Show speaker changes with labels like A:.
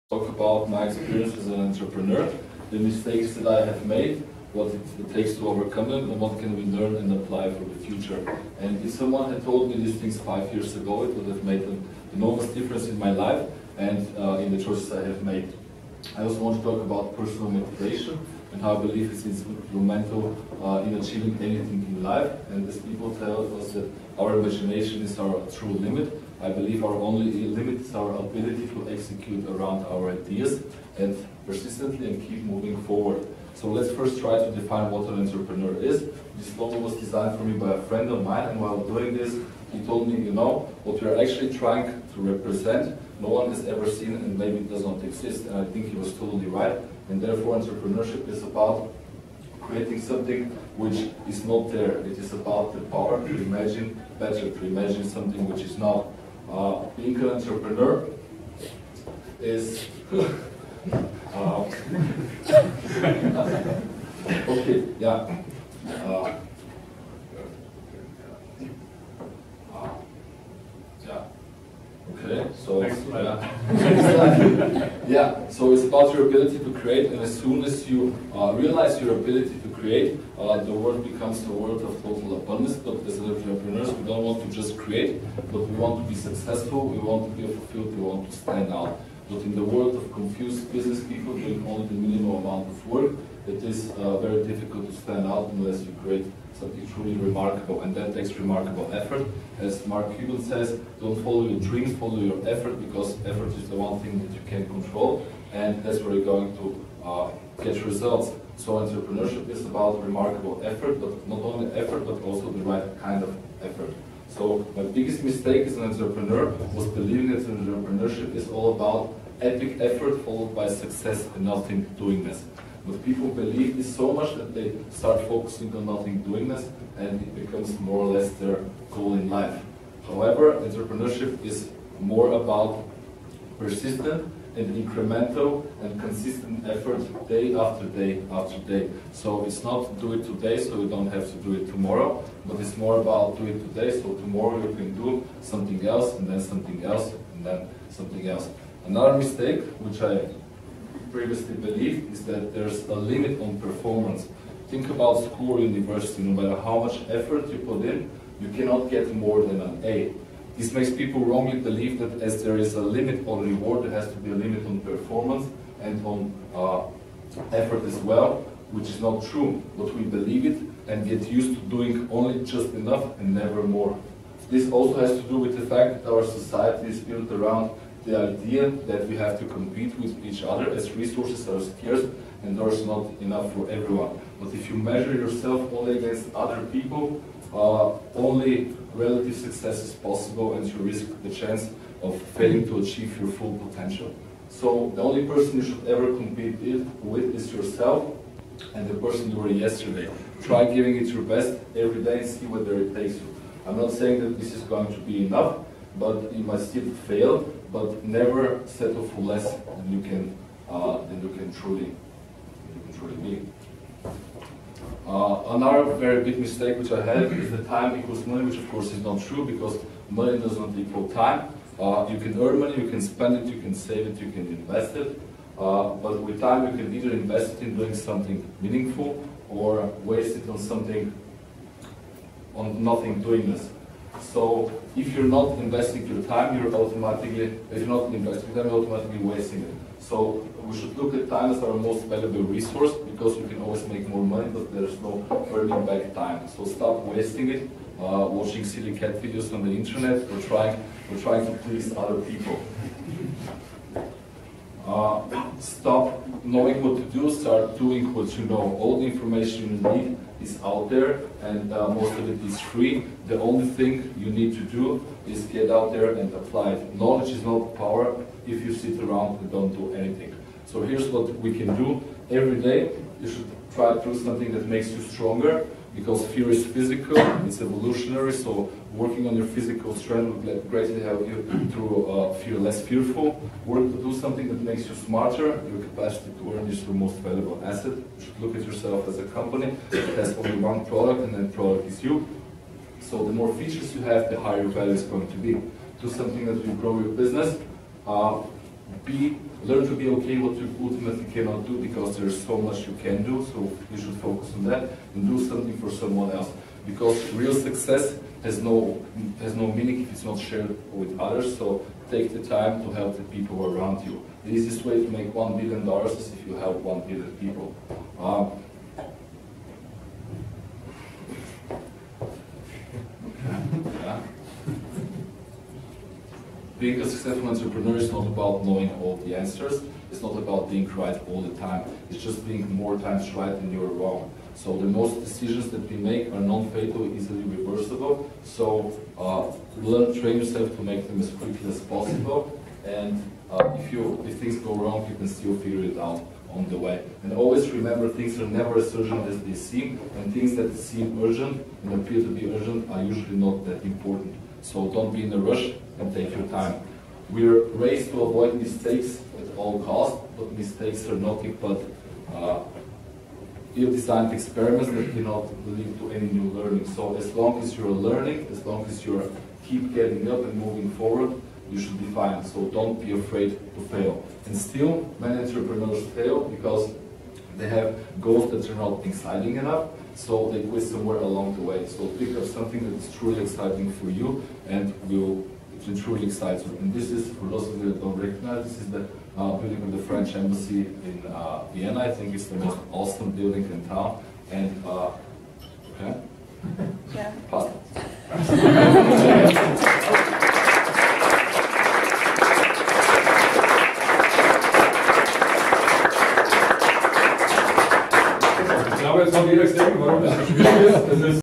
A: talk about my experience as an entrepreneur, the mistakes that I have made, what it takes to overcome them, and what can we learn and apply for the future. And if someone had told me these things 5 years ago, it would have made an enormous difference in my life and in the choices I have made. I also want to talk about personal motivation and how I believe it's instrumental in achieving anything in life. And as people tell us that our imagination is our true limit, I believe our only limit is our ability to execute around our ideas and persistently and keep moving forward. So let's first try to define what an entrepreneur is. This logo was designed for me by a friend of mine, and while doing this, he told me, you know, what we're actually trying to represent, no one has ever seen and maybe it does not exist. And I think he was totally right. And therefore, entrepreneurship is about creating something which is not there. It is about the power to imagine better, to imagine something which is not. Being an entrepreneur is okay, yeah. Okay, so yeah, so it's about your ability to create, and as soon as you realize your ability to create, the world becomes the world of total abundance. But as entrepreneurs, we don't want to just create, but we want to be successful, we want to be fulfilled, we want to stand out. But in the world of confused business people doing only the minimum amount of work, it is very difficult to stand out unless you create something truly remarkable, and that takes remarkable effort. As Mark Cuban says, don't follow your dreams, follow your effort, because effort is the one thing that you can control, and that's where you're going to get results. So entrepreneurship is about remarkable effort, but not only effort, but also the right kind of effort. So my biggest mistake as an entrepreneur was believing that entrepreneurship is all about epic effort followed by success and nothing doingness. But people believe this so much that they start focusing on nothing doingness, and it becomes more or less their goal in life. However, entrepreneurship is more about persistent and incremental and consistent effort day after day after day. So it's not do it today so you don't have to do it tomorrow, but it's more about do it today so tomorrow you can do something else, and then something else, and then something else. Another mistake, which I previously believed, is that there's a limit on performance. Think about school or university. No matter how much effort you put in, you cannot get more than an A. This makes people wrongly believe that as there is a limit on reward, there has to be a limit on performance and on effort as well, which is not true. But we believe it and get used to doing only just enough and never more. This also has to do with the fact that our society is built around the idea that we have to compete with each other as resources are scarce and there's not enough for everyone. But if you measure yourself only against other people, only relative success is possible, and you risk the chance of failing to achieve your full potential. So the only person you should ever compete with is yourself and the person you were yesterday. Try giving it your best every day and see whether it takes you. I'm not saying that this is going to be enough, but you might still fail, but never settle for less than you can truly be. Another very big mistake which I had is that time equals money, which of course is not true, because money does not equal time. You can earn money, you can spend it, you can save it, you can invest it, but with time you can either invest it in doing something meaningful or waste it on nothing doingness. So if you're not investing your time, you're automatically wasting it. So we should look at time as our most valuable resource, because you can always make more money, but there's no earning back time. So stop wasting it, watching silly cat videos on the internet, or trying to please other people. Stop knowing what to do, start doing what you know. All the information you need is out there, and most of it is free. The only thing you need to do is get out there and apply it. Knowledge is not power if you sit around and don't do anything. So here's what we can do. Every day you should try to do something that makes you stronger, because fear is physical, it's evolutionary, so working on your physical strength will greatly help you to feel less fearful. Work to do something that makes you smarter. Your capacity to earn is your most valuable asset. You should look at yourself as a company that has only one product, and that product is you. So the more features you have, the higher your value is going to be. Do something that will grow your business. Learn to be okay what you ultimately cannot do, because there's so much you can do, so you should focus on that and do something for someone else. Because real success has no meaning if it's not shared with others, so take the time to help the people around you. The easiest way to make $1 billion is if you help 1 billion people. Yeah. Being a successful entrepreneur is not about knowing all the answers. It's not about being right all the time. It's just being more times right than you're wrong. So the most decisions that we make are non-fatal, easily reversible. So train yourself to make them as quickly as possible. And if things go wrong, you can still figure it out on the way. And always remember, things are never as urgent as they seem, and things that seem urgent and appear to be urgent are usually not that important. So don't be in a rush and take your time. We're raised to avoid mistakes at all costs, but mistakes are nothing but ill-designed experiments that cannot lead to any new learning. So as long as you're learning, as long as you keep getting up and moving forward, you should be fine. So don't be afraid to fail. And still, many entrepreneurs fail because they have goals that are not exciting enough, so they quit somewhere along the way. So pick up something that is truly exciting for you and it will truly excite you. And this is, for those of you that don't recognize, this is the building of the French Embassy in Vienna. I think it's the most awesome building in town. And, okay?
B: Yeah.
A: Pass.
C: Ich glaube, jetzt hat jeder gesehen, warum das so schwierig ist.